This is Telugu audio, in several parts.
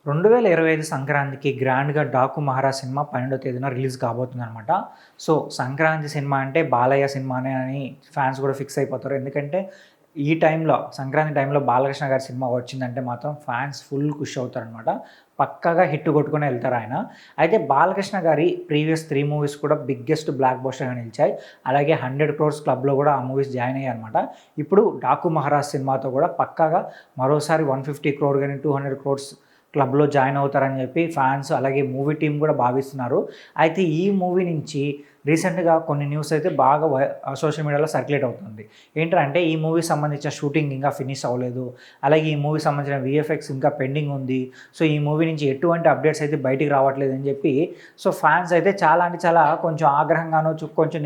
2025 సంక్రాంతికి గ్రాండ్‌గా 'డాకు మహారాజ్' సినిమా 12వ తేదీన రిలీజ్ కాబోతుందనమాట. సో, సంక్రాంతి సినిమా అంటే బాలయ్య సినిమానే అని ఫ్యాన్స్ కూడా ఫిక్స్ అయిపోతారు. ఎందుకంటే ఈ టైంలో సంక్రాంతి టైంలో బాలకృష్ణ గారి సినిమా వచ్చిందంటే మాత్రం ఫ్యాన్స్ ఫుల్ ఖుషి అవుతారనమాట. పక్కాగా హిట్ కొట్టుకొని ఎళ్తారాయన. అయితే బాలకృష్ణ గారి ప్రీవియస్ 3 మూవీస్ కూడా బిగ్గెస్ట్ బ్లాక్ బస్టర్‌గా నిలిచాయి. అలాగే 100 క్రోర్స్ క్లబ్‌లో కూడా ఆ మూవీస్ జాయిన్ అయ్యాయనమాట. ఇప్పుడు 'డాకు మహారాజ్' సినిమాతో కూడా పక్కాగా మరోసారి 150 క్రోర్ గాని, 200 క్రోర్స్ క్లబ్‌లో జాయిన్ అవుతారని చెప్పి ఫ్యాన్స్ అలాగే మూవీ టీమ్ కూడా భావిస్తున్నారు. అయితే ఈ మూవీ నుంచి రీసెంట్‌గా కొన్ని న్యూస్ అయితే బాగా సోషల్ మీడియాలో సర్క్యులేట్ అవుతుంది. ఏంటంటే ఈ మూవీకి సంబంధించిన షూటింగ్ ఇంకా ఫినిష్ అవ్వలేదు. అలాగే ఈ మూవీకి సంబంధించిన వీఎఫ్ఎక్స్ ఇంకా పెండింగ్ ఉంది. సో, ఈ మూవీ నుంచి ఎటువంటి అప్డేట్స్ అయితే బయటికి రావట్లేదని చెప్పి సో, ఫ్యాన్స్ అయితే చాలా అంటే చాలా కొంచెం ఆగ్రహంగాను కొంచెం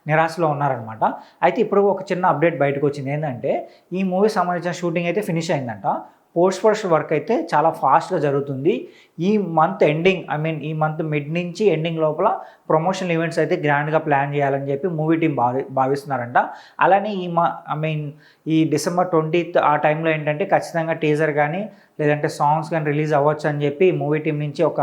నిరాశలో ఉన్నారనమాట. అయితే ఇప్పుడు ఒక చిన్న అప్డేట్ బయటకొచ్చింది. ఏందంటే ఈ మూవీకి సంబంధించిన షూటింగ్ అయితే ఫినిష్ అయిందంట. పోస్ట్ ప్రొడక్షన్ వర్క్ అయితే చాలా ఫాస్ట్‌గా జరుగుతుంది. ఈ మంత్ ఎండింగ్ ఈ మంత్ మిడ్ నుంచి ఎండింగ్ లోపల ప్రమోషనల్ ఈవెంట్స్ అయితే గ్రాండ్‌గా ప్లాన్ చేయాలని చెప్పి మూవీ టీమ్ భావిస్తున్నారంట. అలానే ఈ డిసెంబర్ 20థ్ ఆ టైంలో ఏంటంటే ఖచ్చితంగా టీజర్ కానీ లేదంటే సాంగ్స్ కానీ రిలీజ్ అవ్వచ్చు అని చెప్పి మూవీ టీమ్ నుంచి ఒక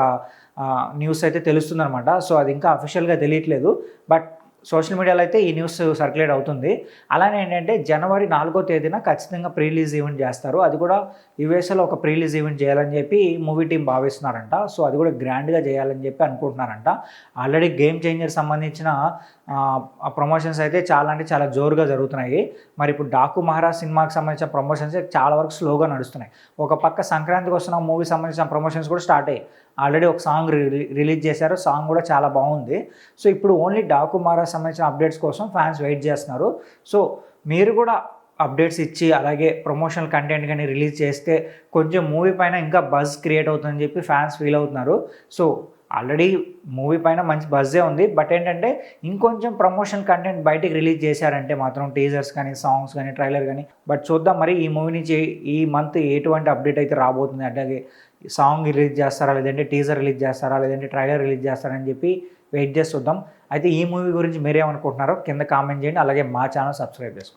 న్యూస్ అయితే తెలుస్తుందనమాట. సో, అది ఇంకా అఫీషియల్‌గా తెలియట్లేదు. బట్ సోషల్ మీడియాలో అయితే ఈ న్యూస్ సర్క్యులేట్ అవుతుంది. అలానే ఏంటంటే జనవరి 4వ తేదీన ఖచ్చితంగా ప్రీ రిలీజ్ ఈవెంట్ చేస్తారు. అది కూడా యూఎస్ఏలో ఒక ప్రీ రిలీజ్ ఈవెంట్ చేయాలని చెప్పి మూవీ టీమ్ భావిస్తున్నారంట. సో, అది కూడా గ్రాండ్‌గా చేయాలని చెప్పి అనుకుంటున్నారంట. ఆల్రెడీ గేమ్ చేంజర్ సంబంధించిన ప్రమోషన్స్ అయితే చాలా అంటే చాలా జోరుగా జరుగుతున్నాయి. మరి ఇప్పుడు 'డాకు మహారాజ్' సినిమాకి సంబంధించిన ప్రమోషన్స్ చాలా వరకు స్లోగా నడుస్తున్నాయి. ఒక పక్క సంక్రాంతికి వస్తున్న మూవీకి సంబంధించిన ప్రమోషన్స్ కూడా స్టార్ట్ అయ్యాయి. ఆల్రెడీ ఒక సాంగ్ రిలీజ్ చేశారు. సాంగ్ కూడా చాలా బాగుంది. సో, ఇప్పుడు ఓన్లీ 'డాకు మహారాజ్' సంబంధించిన అప్డేట్స్ కోసం ఫ్యాన్స్ వెయిట్ చేస్తున్నారు. సో, మీరు కూడా అప్డేట్స్ ఇచ్చి అలాగే ప్రమోషనల్ కంటెంట్ కానీ రిలీజ్ చేస్తే కొంచెం మూవీ పైన ఇంకా బజ్ క్రియేట్ అవుతుందని చెప్పి ఫ్యాన్స్ ఫీల్ అవుతున్నారు. సో, ఆల్రెడీ మూవీ పైన మంచి బజ్జే ఉంది. బట్ ఏంటంటే ఇంకొంచెం ప్రమోషనల్ కంటెంట్ బయటికి రిలీజ్ చేశారంటే మాత్రం టీజర్స్ కానీ, సాంగ్స్ కానీ, ట్రైలర్ కానీ. బట్ చూద్దాం మరి ఈ మూవీ నుంచి ఈ మంత్ ఎటువంటి అప్డేట్ అయితే రాబోతుంది. అలాగే సాంగ్ రిలీజ్ చేస్తారా, లేదంటే టీజర్ రిలీజ్ చేస్తారా, లేదంటే ట్రైలర్ రిలీజ్ చేస్తారని చెప్పి వెయిట్ చేసి చూద్దాం. అయితే ఈ మూవీ గురించి మీరేమనుకుంటున్నారో కింద కామెంట్ చేయండి. అలాగే మా ఛానల్ సబ్స్క్రైబ్ చేసుకోండి.